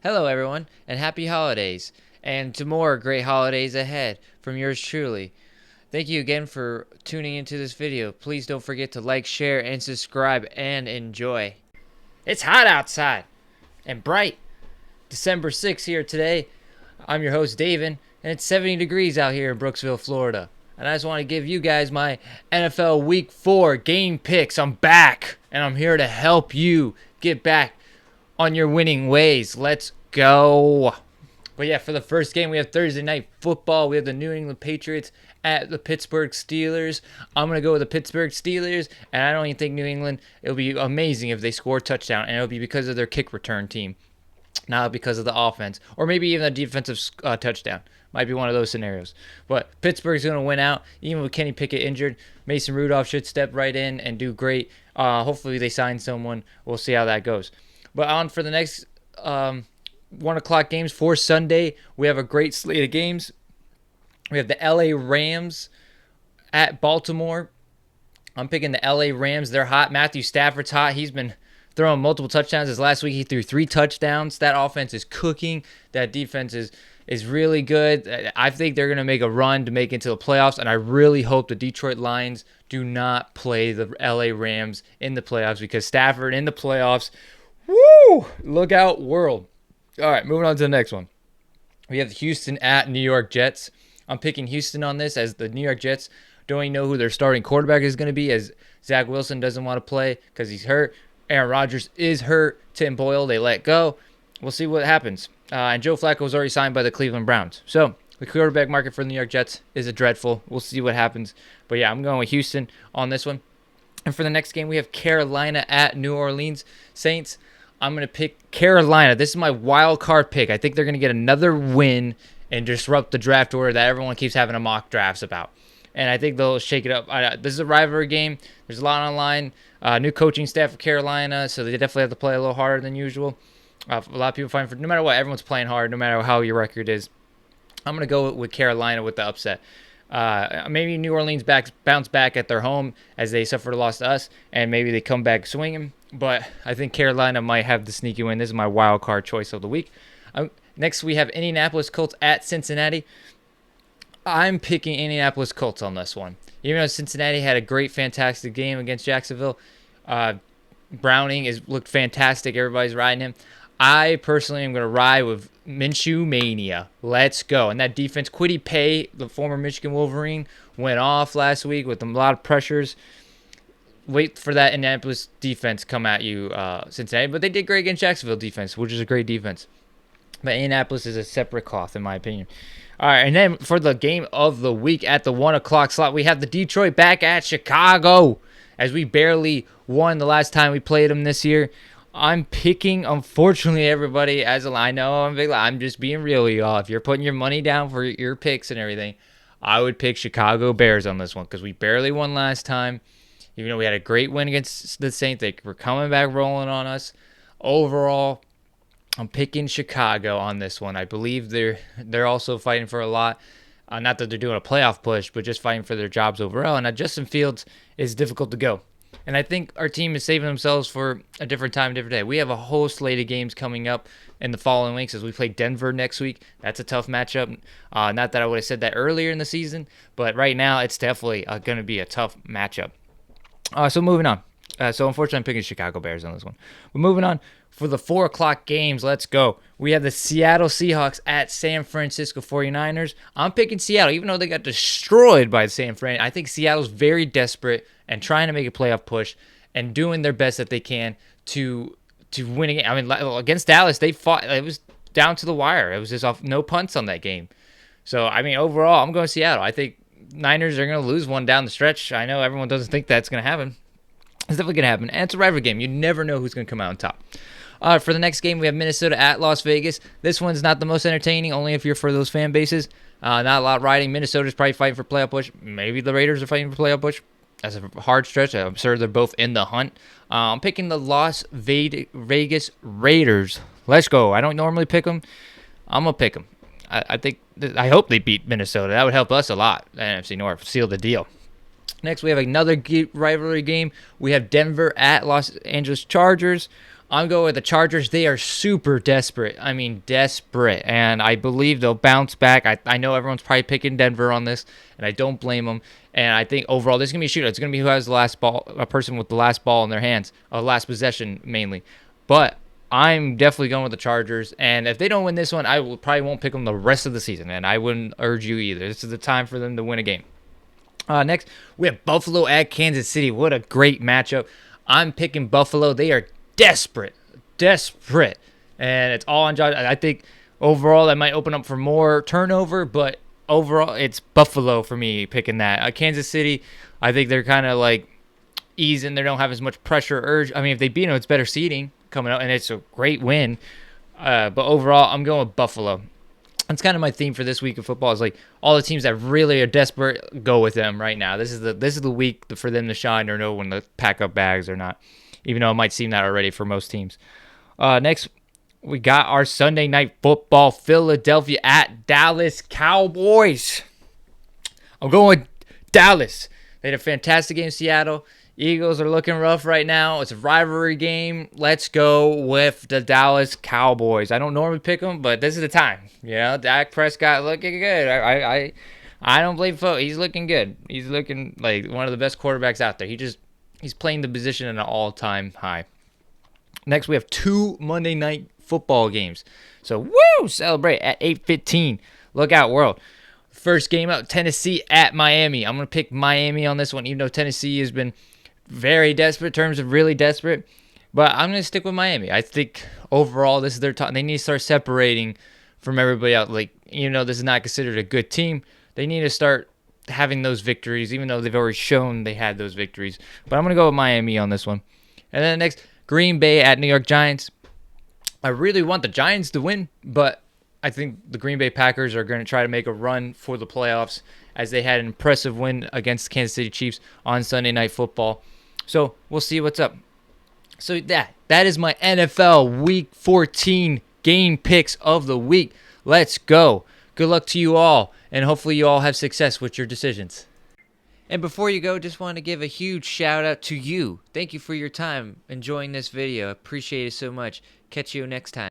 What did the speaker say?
Hello, everyone, and happy holidays, and to more great holidays ahead from yours truly. Thank you again for tuning into this video. Please don't forget to like, share, and subscribe, and enjoy. It's hot outside and bright. December 6th here today. I'm your host, David, and it's 70 degrees out here in Brooksville, Florida. And I just want to give you guys my NFL Week 4 game picks. I'm back, and I'm here to help you get back on your winning ways. Let's go. But yeah, for the first game, we have Thursday Night Football. We have the New England Patriots at the Pittsburgh Steelers. I'm going to go with the Pittsburgh Steelers, and I don't even think New England, it'll be amazing if they score a touchdown, and it'll be because of their kick return team, not because of the offense, or maybe even a defensive touchdown. Might be one of those scenarios. But Pittsburgh's going to win out, even with Kenny Pickett injured. Mason Rudolph should step right in and do great. Hopefully they sign someone. We'll see how that goes. But on for the next 1 o'clock games for Sunday, we have a great slate of games. We have the LA Rams at Baltimore. I'm picking the LA Rams. They're hot. Matthew Stafford's hot. He's been throwing multiple touchdowns. His last week he threw 3 touchdowns. That offense is cooking. That defense is really good. I think they're going to make a run to make it into the playoffs, and I really hope the Detroit Lions do not play the LA Rams in the playoffs, because Stafford in the playoffs, woo! Look out, world. All right, moving on to the next one. We have Houston at New York Jets. I'm picking Houston on this, as the New York Jets don't even know who their starting quarterback is going to be, as Zach Wilson doesn't want to play because he's hurt. Aaron Rodgers is hurt. Tim Boyle, they let go. We'll see what happens. And Joe Flacco was already signed by the Cleveland Browns. So the quarterback market for the New York Jets is dreadful. We'll see what happens. But yeah, I'm going with Houston on this one. And for the next game, we have Carolina at New Orleans Saints. I'm going to pick Carolina. This is my wild card pick. I think they're going to get another win and disrupt the draft order that everyone keeps having a mock drafts about. And I think they'll shake it up. This is a rivalry game. There's a lot on the line. New coaching staff for Carolina, so they definitely have to play a little harder than usual. A lot of people fighting for, no matter what, everyone's playing hard, no matter how your record is. I'm going to go with Carolina with the upset. Maybe New Orleans bounce back at their home as they suffered a loss to us, and maybe they come back swinging. But I think Carolina might have the sneaky win. This is my wild card choice of the week. Next, we have Indianapolis Colts at Cincinnati. I'm picking Indianapolis Colts on this one. Even though Cincinnati had a great, fantastic game against Jacksonville, Browning looked fantastic. Everybody's riding him. I personally am going to ride with Minshew Mania. Let's go. And that defense, Kwity Paye, the former Michigan Wolverine, went off last week with a lot of pressures. Wait for that Indianapolis defense come at you, Cincinnati. But they did great against Jacksonville defense, which is a great defense. But Indianapolis is a separate cloth, in my opinion. All right, and then for the game of the week at the 1 o'clock slot, we have the Detroit back at Chicago, as we barely won the last time we played them this year. I'm picking, unfortunately, everybody, I know I'm just being real with y'all. If you're putting your money down for your picks and everything, I would pick Chicago Bears on this one, because we barely won last time. Even though we had a great win against the Saints, they were coming back rolling on us. Overall, I'm picking Chicago on this one. I believe they're also fighting for a lot. Not that they're doing a playoff push, but just fighting for their jobs overall. And Justin Fields is difficult to go. And I think our team is saving themselves for a different time, different day. We have a whole slate of games coming up in the following weeks as we play Denver next week. That's a tough matchup. Not that I would have said that earlier in the season, but right now it's definitely going to be a tough matchup. So moving on. So unfortunately, I'm picking Chicago Bears on this one. We're moving on for the 4 o'clock games. Let's go. We have the Seattle Seahawks at San Francisco 49ers. I'm picking Seattle, even though they got destroyed by San Fran. I think Seattle's very desperate and trying to make a playoff push and doing their best that they can to win a game. I mean, against Dallas, they fought. It was down to the wire. It was just off, no punts on that game. So, I mean, overall, I'm going Seattle. I think Niners are going to lose one down the stretch. I know everyone doesn't think that's going to happen. It's definitely going to happen. And it's a rivalry game. You never know who's going to come out on top. For the next game, we have Minnesota at Las Vegas. This one's not the most entertaining, only if you're for those fan bases. Not a lot riding. Minnesota's probably fighting for playoff push. Maybe the Raiders are fighting for playoff push. That's a hard stretch. I'm sure they're both in the hunt. I'm picking the Las Vegas Raiders. Let's go. I don't normally pick them. I'm going to pick them. I hope they beat Minnesota. That would help us a lot. The NFC North, seal the deal. Next, we have another rivalry game. We have Denver at Los Angeles Chargers. I'm going with the Chargers. They are super desperate. I mean, desperate. And I believe they'll bounce back. I know everyone's probably picking Denver on this, and I don't blame them. And I think overall, this is going to be a shootout. It's going to be who has the last ball, a person with the last ball in their hands, last possession mainly. But I'm definitely going with the Chargers. And if they don't win this one, probably won't pick them the rest of the season. And I wouldn't urge you either. This is the time for them to win a game. Next, we have Buffalo at Kansas City. What a great matchup. I'm picking Buffalo. They are desperate, and it's all on Josh. I think overall that might open up for more turnover, but overall it's Buffalo for me picking that. Kansas City, I think they're kind of like easing. They don't have as much pressure or urge. I mean, if they beat them, it's better seeding coming out, and it's a great win. But overall, I'm going with Buffalo. That's kind of my theme for this week of football. Is like all the teams that really are desperate, go with them right now. This is the week for them to shine or know when to pack up bags or not. Even though it might seem that already for most teams. Next, we got our Sunday Night Football, Philadelphia at Dallas Cowboys. I'm going with Dallas. They had a fantastic game in Seattle. Eagles are looking rough right now. It's a rivalry game. Let's go with the Dallas Cowboys. I don't normally pick them, but this is the time. Dak Prescott looking good. I don't blame folks. He's looking good. He's looking like one of the best quarterbacks out there. He's playing the position at an all-time high. Next, we have 2 Monday Night Football games. So, woo! Celebrate at 8:15. Look out, world. First game out, Tennessee at Miami. I'm going to pick Miami on this one, even though Tennessee has been very desperate in terms of really desperate. But I'm going to stick with Miami. I think overall this is their time. They need to start separating from everybody else. Like, this is not considered a good team. They need to start having those victories, even though they've already shown they had those victories. But I'm going to go with Miami on this one. And then next, Green Bay at New York Giants. I really want the Giants to win, but I think the Green Bay Packers are going to try to make a run for the playoffs as they had an impressive win against the Kansas City Chiefs on Sunday Night Football. So we'll see what's up. So that is my NFL Week 14 game picks of the week. Let's go. Good luck to you all, and hopefully you all have success with your decisions. And before you go, just want to give a huge shout out to you. Thank you for your time enjoying this video. Appreciate it so much. Catch you next time.